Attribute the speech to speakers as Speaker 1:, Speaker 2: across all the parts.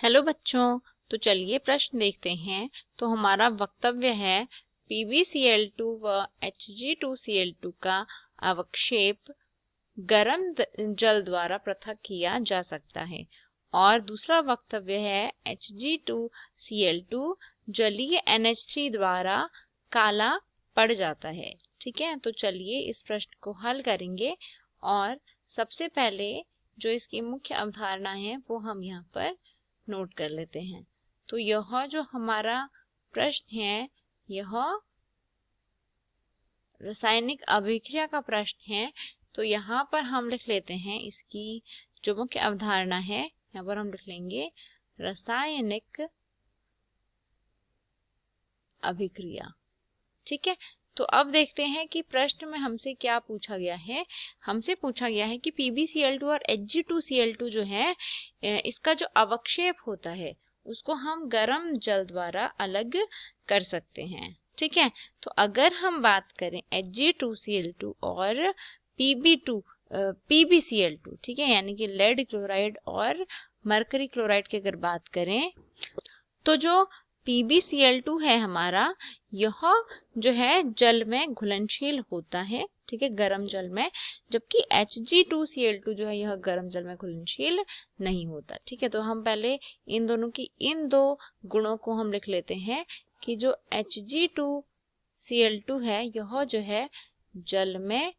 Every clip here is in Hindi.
Speaker 1: हेलो बच्चों, तो चलिए प्रश्न देखते हैं। तो हमारा वक्तव्य है PbCl2 व Hg2Cl2 का अवक्षेप गर्म जल द्वारा पृथक किया जा सकता है। और दूसरा वक्तव्य है Hg2Cl2 जलीय NH3 द्वारा काला पड़ जाता है। ठीक है, तो चलिए इस प्रश्न को हल करेंगे। और सबसे पहले जो इसकी मुख्य अवधारणा है वो हम यहाँ पर नोट कर लेते हैं। तो यह जो हमारा प्रश्न है यह रासायनिक अभिक्रिया का प्रश्न है। तो यहाँ पर हम लिख लेते हैं इसकी जो मुख्य अवधारणा है, यहाँ पर हम लिख लेंगे रासायनिक अभिक्रिया। ठीक है, तो अब देखते हैं कि प्रश्न में हमसे क्या पूछा गया है। हमसे पूछा गया है कि PbCl2 और Hg2Cl2 जो है इसका जो अवक्षेप होता है उसको हम गर्म जल द्वारा अलग कर सकते हैं। ठीक है, तो अगर हम बात करें Hg2Cl2 और PbCl2, ठीक है, यानी कि लेड क्लोराइड और मरकरी क्लोराइड की अगर बात करें तो जो PbCl2 है हमारा, यह जो है जल में घुलनशील होता है। ठीक है, गर्म जल में, जबकि Hg2Cl2 जो है यह गर्म जल में घुलनशील नहीं होता। ठीक है, तो हम पहले इन दोनों की इन दो गुणों को हम लिख लेते हैं कि जो Hg2Cl2 है यह जो है जल में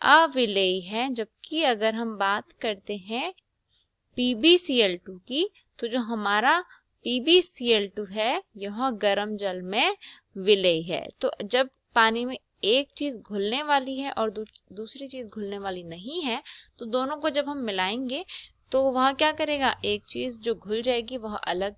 Speaker 1: अविलेयी है, जबकि अगर हम बात करते हैं PbCl2 की तो जो हमारा PbCl2 है यह गर्म जल में विलेय है। तो जब पानी में एक चीज घुलने वाली है और दूसरी चीज घुलने वाली नहीं है, तो दोनों को जब हम मिलाएंगे तो वह क्या करेगा, एक चीज जो घुल जाएगी वह अलग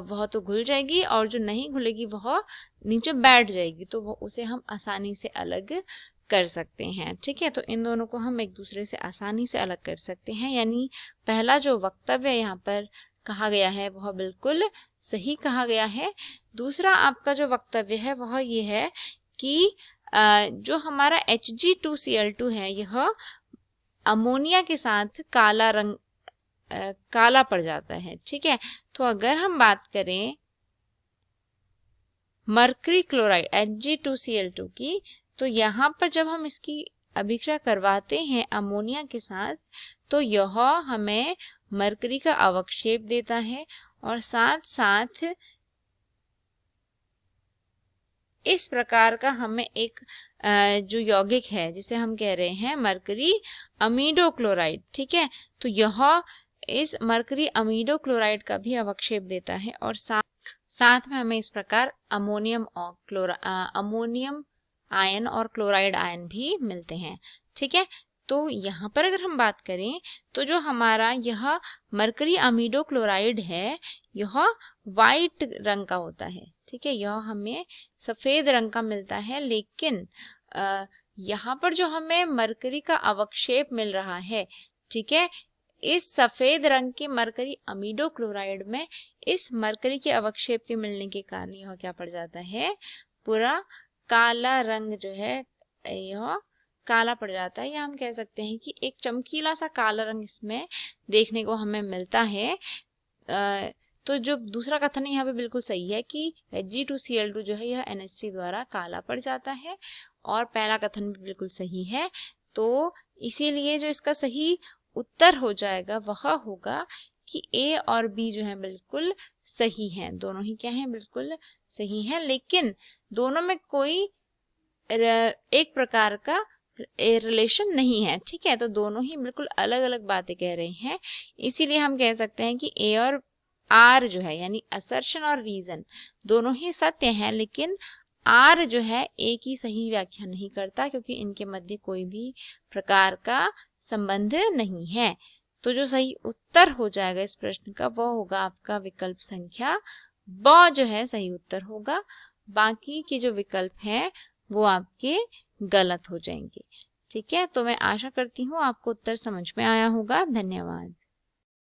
Speaker 1: वह तो घुल जाएगी और जो नहीं घुलेगी वह नीचे बैठ जाएगी, तो वह उसे हम आसानी से अलग कर सकते हैं। ठीक है, तो इन दोनों को हम एक दूसरे से आसानी से अलग कर सकते हैं। यानी पहला जो वक्तव्य यहाँ पर कहा गया है वह बिल्कुल सही कहा गया है। दूसरा आपका जो वक्तव्य है वह ये है कि जो हमारा Hg2Cl2 है यह अमोनिया के साथ काला पड़ जाता है। ठीक है, तो अगर हम बात करें मरकरी क्लोराइड Hg2Cl2 की, तो यहाँ पर जब हम इसकी अभिक्रिया करवाते हैं अमोनिया के साथ तो यह हमें मरकरी का अवक्षेप देता है और साथ साथ इस प्रकार का हमें एक जो यौगिक है जिसे हम कह रहे हैं मरकरी अमीडो क्लोराइड। ठीक है, तो यह इस मरकरी अमीडो क्लोराइड का भी अवक्षेप देता है और साथ में हमें इस प्रकार अमोनियम आयन और क्लोराइड आयन भी मिलते हैं। ठीक है, तो यहाँ पर अगर हम बात करें तो जो हमारा यह मरकरी अमीडो क्लोराइड है यह वाइट रंग का होता है। ठीक है, यह हमें सफेद रंग का मिलता है, लेकिन यहाँ पर जो हमें मरकरी का अवक्षेप मिल रहा है, ठीक है, इस सफेद रंग के मरकरी अमीडो क्लोराइड में इस मरकरी के अवक्षेप के मिलने के कारण यह क्या पड़ जाता है, पूरा काला रंग जो है यह काला पड़ जाता है, या हम कह सकते हैं कि एक चमकीला सा काला रंग इसमें देखने को हमें मिलता है। तो जो दूसरा कथन है यहाँ पे बिल्कुल सही है कि Hg2Cl2 जो है यह NH3 द्वारा काला पड़ जाता है, और पहला कथन भी बिल्कुल सही है। तो इसीलिए जो इसका सही उत्तर हो जाएगा वह होगा कि A और B जो है बिल्कुल सही हैं। दोनों ही क्या हैं, बिल्कुल सही हैं, लेकिन दोनों में कोई एक प्रकार का रिलेशन नहीं है। ठीक है, तो दोनों ही बिल्कुल अलग अलग बातें कह रहे हैं। इसीलिए हम कह सकते हैं कि A और R जो है यानी असर्शन और रीजन दोनों ही सत्य हैं, लेकिन R जो है A की सही व्याख्या नहीं करता, क्योंकि इनके मध्य कोई भी प्रकार का संबंध नहीं है। तो जो सही उत्तर हो जाएगा इस प्रश्न का वह होगा आपका विकल्प संख्या ब जो है सही उत्तर होगा। बाकी के जो विकल्प हैं वो आपके गलत हो जाएंगे। ठीक है, तो मैं आशा करती हूँ आपको उत्तर समझ में आया होगा। धन्यवाद।